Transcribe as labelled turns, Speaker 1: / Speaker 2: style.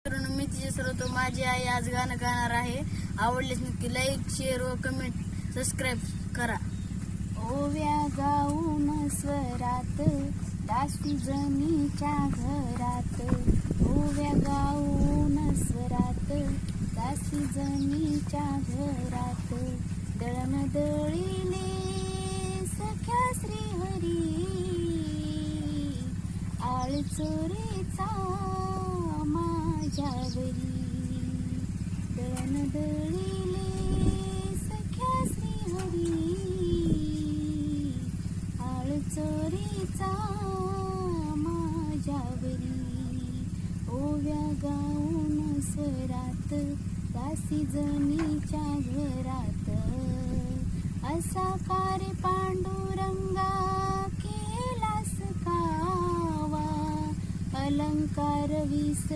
Speaker 1: मी तिचे सर्व माझी आई आज गाणं गाणार आहे. आवडलेच नक्की लाईक, शेअर व कमेंट, सबस्क्राईब करा.
Speaker 2: ओव्या गाऊन स्वरात दासी जनीच्या घरात, ओव्या गाऊन स्वरात दासी जनीच्या घरात, दळण दळिले सख्या श्रीहरी, आळ चोरीचा माझ्यावरी, दळण दळिले सख्या श्रीहरी, आळ चोरीचा माझ्यावरी, ओव्या गाऊन स्वरात दासी जनीच्या घरात, असा कार्य पांडुरंगा केलास कावा, अलंकार विस